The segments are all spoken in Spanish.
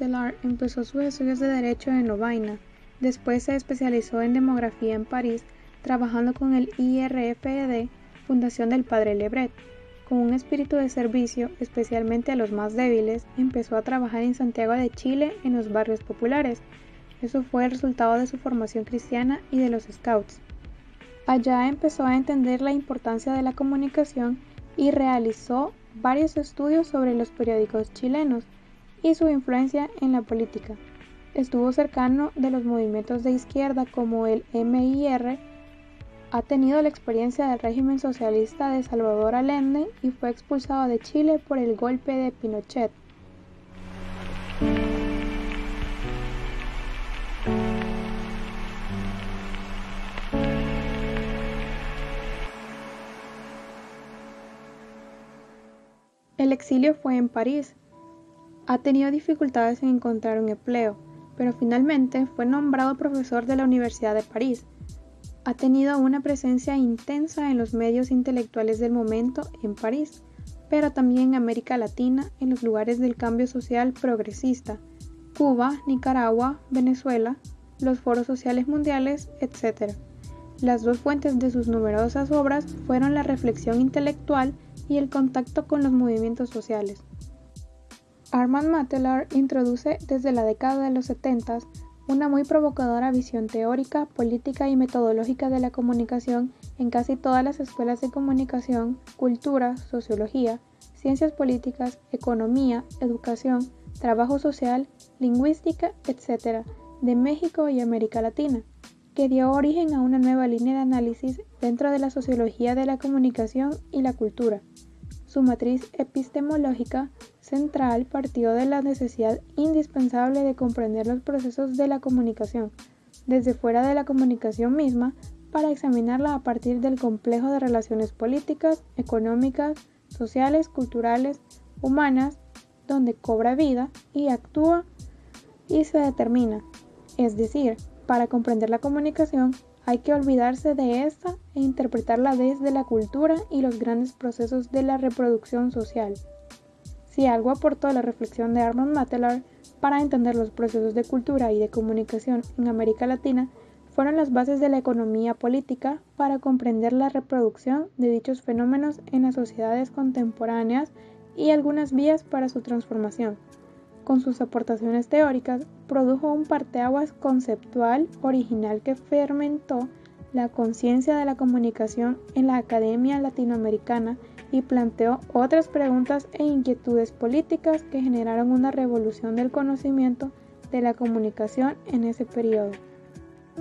Matelar empezó sus estudios de Derecho en Lovaina. Después se especializó en Demografía en París, trabajando con el IRFED, Fundación del Padre Lebret. Con un espíritu de servicio, especialmente a los más débiles, empezó a trabajar en Santiago de Chile en los barrios populares. Eso fue el resultado de su formación cristiana y de los Scouts. Allá empezó a entender la importancia de la comunicación y realizó varios estudios sobre los periódicos chilenos y su influencia en la política. Estuvo cercano de los movimientos de izquierda como el MIR, ha tenido la experiencia del régimen socialista de Salvador Allende y fue expulsado de Chile por el golpe de Pinochet. El exilio fue en París. Ha tenido dificultades en encontrar un empleo, pero finalmente fue nombrado profesor de la Universidad de París. Ha tenido una presencia intensa en los medios intelectuales del momento en París, pero también en América Latina, en los lugares del cambio social progresista, Cuba, Nicaragua, Venezuela, los foros sociales mundiales, etc. Las dos fuentes de sus numerosas obras fueron la reflexión intelectual y el contacto con los movimientos sociales. Armand Matelar introduce desde la década de los 70 una muy provocadora visión teórica, política y metodológica de la comunicación en casi todas las escuelas de comunicación, cultura, sociología, ciencias políticas, economía, educación, trabajo social, lingüística, etc., de México y América Latina, que dio origen a una nueva línea de análisis dentro de la sociología de la comunicación y la cultura. Su matriz epistemológica central partió de la necesidad indispensable de comprender los procesos de la comunicación, desde fuera de la comunicación misma, para examinarla a partir del complejo de relaciones políticas, económicas, sociales, culturales, humanas, donde cobra vida y actúa y se determina. Es decir, para comprender la comunicación, hay que olvidarse de esta e interpretarla desde la cultura y los grandes procesos de la reproducción social. Si algo aportó la reflexión de Armand Matelar para entender los procesos de cultura y de comunicación en América Latina, fueron las bases de la economía política para comprender la reproducción de dichos fenómenos en las sociedades contemporáneas y algunas vías para su transformación. Con sus aportaciones teóricas, produjo un parteaguas conceptual original que fermentó la conciencia de la comunicación en la academia latinoamericana y planteó otras preguntas e inquietudes políticas que generaron una revolución del conocimiento de la comunicación en ese periodo.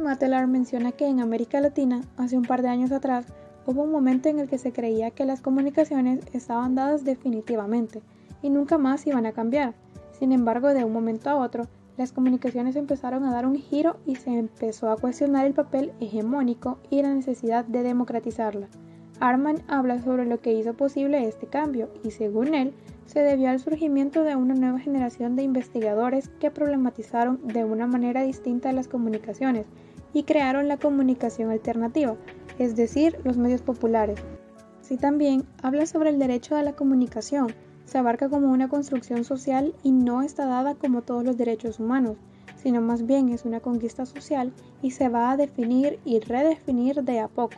Matelar menciona que en América Latina, hace un par de años atrás, hubo un momento en el que se creía que las comunicaciones estaban dadas definitivamente y nunca más iban a cambiar. Sin embargo, de un momento a otro, las comunicaciones empezaron a dar un giro y se empezó a cuestionar el papel hegemónico y la necesidad de democratizarla. Armand habla sobre lo que hizo posible este cambio y, según él, se debió al surgimiento de una nueva generación de investigadores que problematizaron de una manera distinta las comunicaciones y crearon la comunicación alternativa, es decir, los medios populares. Así también habla sobre el derecho a la comunicación. Se abarca como una construcción social y no está dada como todos los derechos humanos, sino más bien es una conquista social y se va a definir y redefinir de a poco.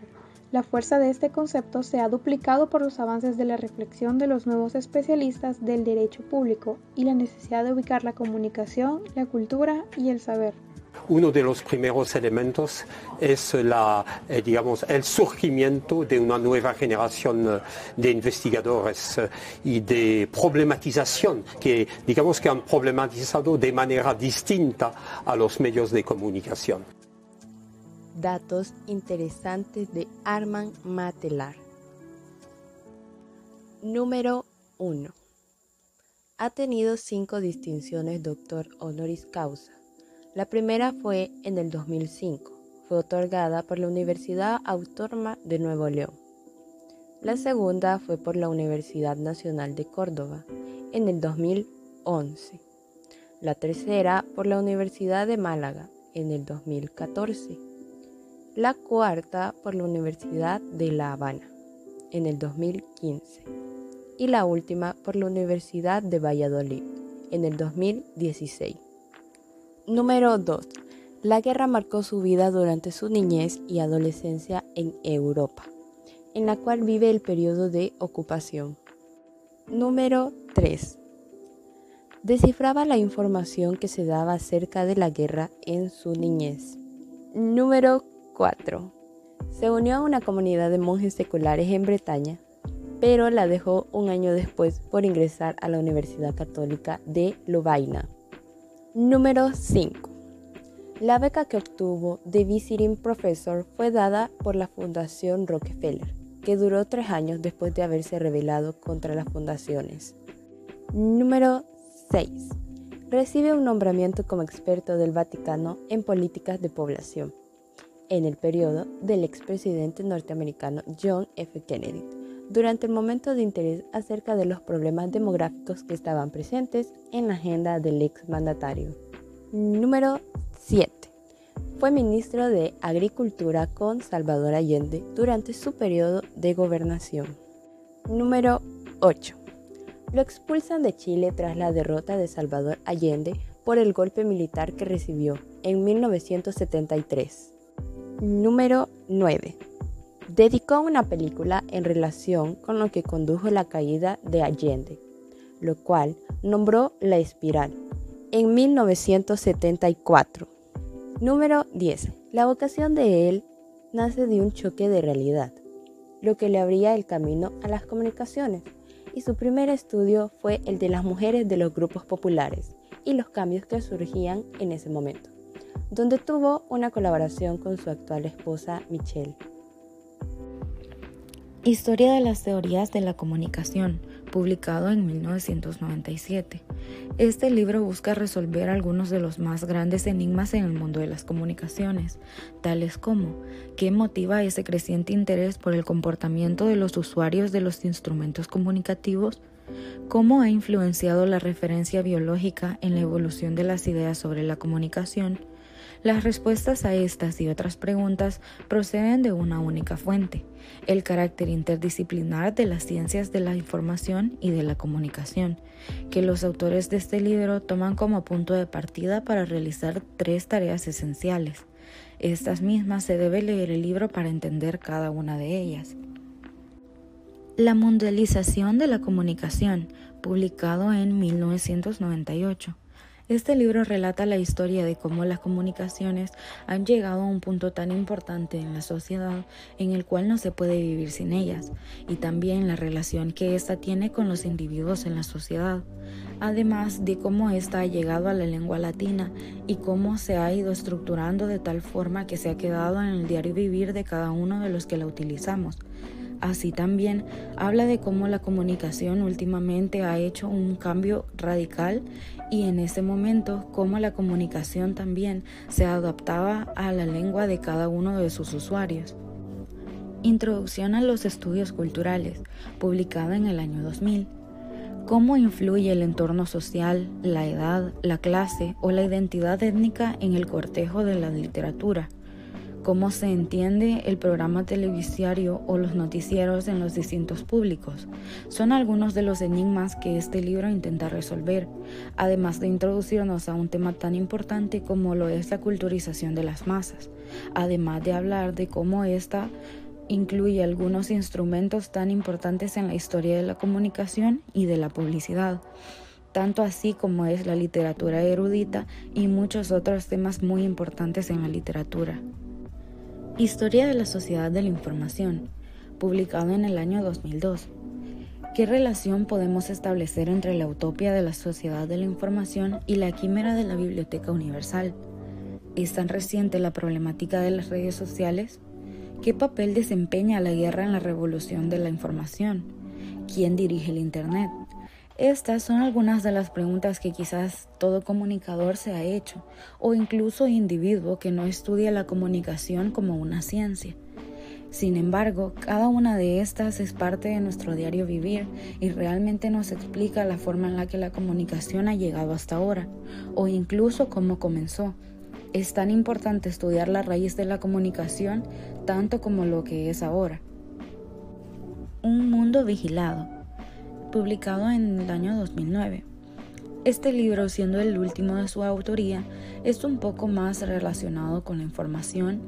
La fuerza de este concepto se ha duplicado por los avances de la reflexión de los nuevos especialistas del derecho público y la necesidad de ubicar la comunicación, la cultura y el saber. Uno de los primeros elementos es el surgimiento de una nueva generación de investigadores y de problematización que han problematizado de manera distinta a los medios de comunicación. Datos interesantes de Armand Matelar. Número 1. Ha tenido 5 distinciones doctor honoris causa. La primera fue en el 2005, fue otorgada por la Universidad Autónoma de Nuevo León. La segunda fue por la Universidad Nacional de Córdoba en el 2011. La tercera por la Universidad de Málaga en el 2014. La cuarta por la Universidad de La Habana en el 2015. Y la última por la Universidad de Valladolid en el 2016. Número 2. La guerra marcó su vida durante su niñez y adolescencia en Europa, en la cual vive el periodo de ocupación. Número 3. Descifraba la información que se daba acerca de la guerra en su niñez. Número 4. Se unió a una comunidad de monjes seculares en Bretaña, pero la dejó un año después por ingresar a la Universidad Católica de Lovaina. Número 5. La beca que obtuvo de Visiting Professor fue dada por la Fundación Rockefeller, que duró 3 años después de haberse rebelado contra las fundaciones. Número 6. Recibe un nombramiento como experto del Vaticano en políticas de población, en el periodo del expresidente norteamericano John F. Kennedy, durante el momento de interés acerca de los problemas demográficos que estaban presentes en la agenda del exmandatario. Número 7. Fue ministro de Agricultura con Salvador Allende durante su periodo de gobernación. Número 8. Lo expulsan de Chile tras la derrota de Salvador Allende por el golpe militar que recibió en 1973. Número 9. Dedicó una película en relación con lo que condujo la caída de Allende, lo cual nombró La Espiral, en 1974. Número 10. La vocación de él nace de un choque de realidad, lo que le abría el camino a las comunicaciones, y su primer estudio fue el de las mujeres de los grupos populares y los cambios que surgían en ese momento, donde tuvo una colaboración con su actual esposa Michelle. Historia de las teorías de la comunicación, publicado en 1997. Este libro busca resolver algunos de los más grandes enigmas en el mundo de las comunicaciones, tales como ¿qué motiva ese creciente interés por el comportamiento de los usuarios de los instrumentos comunicativos? ¿Cómo ha influenciado la referencia biológica en la evolución de las ideas sobre la comunicación? Las respuestas a estas y otras preguntas proceden de una única fuente: el carácter interdisciplinar de las ciencias de la información y de la comunicación, que los autores de este libro toman como punto de partida para realizar 3 tareas esenciales. Estas mismas se debe leer el libro para entender cada una de ellas. La mundialización de la comunicación, publicado en 1998. Este libro relata la historia de cómo las comunicaciones han llegado a un punto tan importante en la sociedad en el cual no se puede vivir sin ellas, y también la relación que ésta tiene con los individuos en la sociedad, además de cómo ésta ha llegado a la lengua latina y cómo se ha ido estructurando de tal forma que se ha quedado en el diario vivir de cada uno de los que la utilizamos. Así también habla de cómo la comunicación últimamente ha hecho un cambio radical y en ese momento cómo la comunicación también se adaptaba a la lengua de cada uno de sus usuarios. Introducción a los estudios culturales, publicada en el año 2000. ¿Cómo influye el entorno social, la edad, la clase o la identidad étnica en el cortejo de la literatura? ¿Cómo se entiende el programa televisivo o los noticieros en los distintos públicos? Son algunos de los enigmas que este libro intenta resolver, además de introducirnos a un tema tan importante como lo es la culturización de las masas, además de hablar de cómo esta incluye algunos instrumentos tan importantes en la historia de la comunicación y de la publicidad, tanto así como es la literatura erudita y muchos otros temas muy importantes en la literatura. Historia de la sociedad de la información, publicado en el año 2002. ¿Qué relación podemos establecer entre la utopía de la sociedad de la información y la quimera de la biblioteca universal? ¿Es tan reciente la problemática de las redes sociales? ¿Qué papel desempeña la guerra en la revolución de la información? ¿Quién dirige el Internet? Estas son algunas de las preguntas que quizás todo comunicador se ha hecho, o incluso individuo que no estudia la comunicación como una ciencia. Sin embargo, cada una de estas es parte de nuestro diario vivir y realmente nos explica la forma en la que la comunicación ha llegado hasta ahora, o incluso cómo comenzó. Es tan importante estudiar la raíz de la comunicación tanto como lo que es ahora. Un mundo vigilado, publicado en el año 2009. Este libro, siendo el último de su autoría, es un poco más relacionado con la información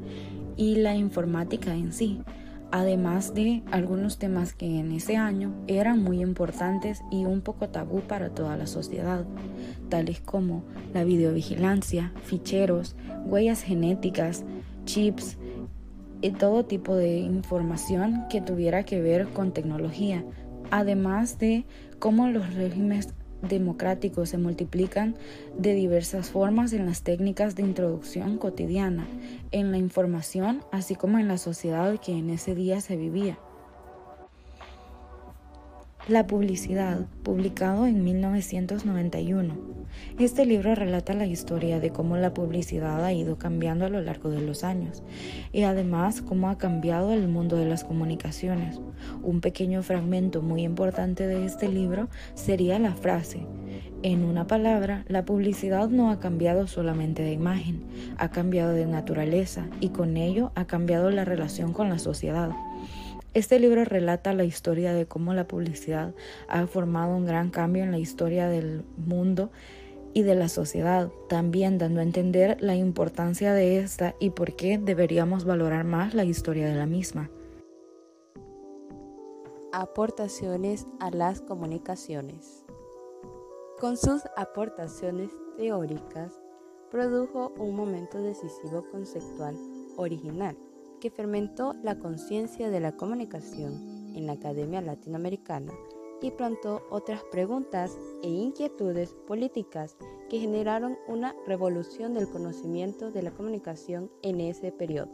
y la informática en sí, además de algunos temas que en ese año eran muy importantes y un poco tabú para toda la sociedad, tales como la videovigilancia, ficheros, huellas genéticas, chips y todo tipo de información que tuviera que ver con tecnología, además de cómo los regímenes democráticos se multiplican de diversas formas en las técnicas de introducción cotidiana, en la información, así como en la sociedad que en ese día se vivía. La publicidad, publicado en 1991. Este libro relata la historia de cómo la publicidad ha ido cambiando a lo largo de los años y además cómo ha cambiado el mundo de las comunicaciones. Un pequeño fragmento muy importante de este libro sería la frase: en una palabra, la publicidad no ha cambiado solamente de imagen, ha cambiado de naturaleza y con ello ha cambiado la relación con la sociedad. Este libro relata la historia de cómo la publicidad ha formado un gran cambio en la historia del mundo y de la sociedad, también dando a entender la importancia de esta y por qué deberíamos valorar más la historia de la misma. Aportaciones a las comunicaciones. Con sus aportaciones teóricas, produjo un momento decisivo conceptual original que fermentó la conciencia de la comunicación en la Academia Latinoamericana y plantó otras preguntas e inquietudes políticas que generaron una revolución del conocimiento de la comunicación en ese periodo.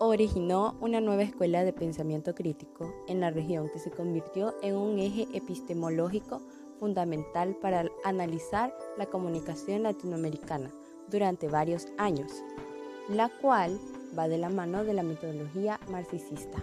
Originó una nueva escuela de pensamiento crítico en la región que se convirtió en un eje epistemológico fundamental para analizar la comunicación latinoamericana durante varios años, la cual va de la mano de la metodología marxista,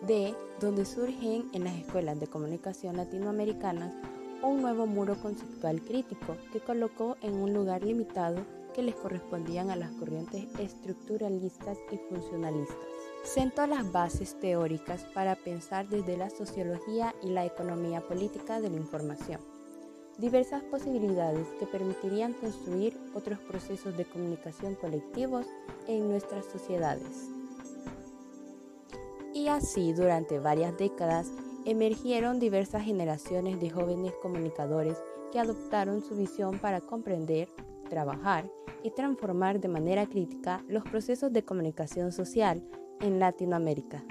de donde surgen en las escuelas de comunicación latinoamericanas un nuevo muro conceptual crítico que colocó en un lugar limitado que les correspondían a las corrientes estructuralistas y funcionalistas. Sentó las bases teóricas para pensar desde la sociología y la economía política de la información, diversas posibilidades que permitirían construir otros procesos de comunicación colectivos en nuestras sociedades. Y así, durante varias décadas, emergieron diversas generaciones de jóvenes comunicadores que adoptaron su visión para comprender, trabajar y transformar de manera crítica los procesos de comunicación social en Latinoamérica.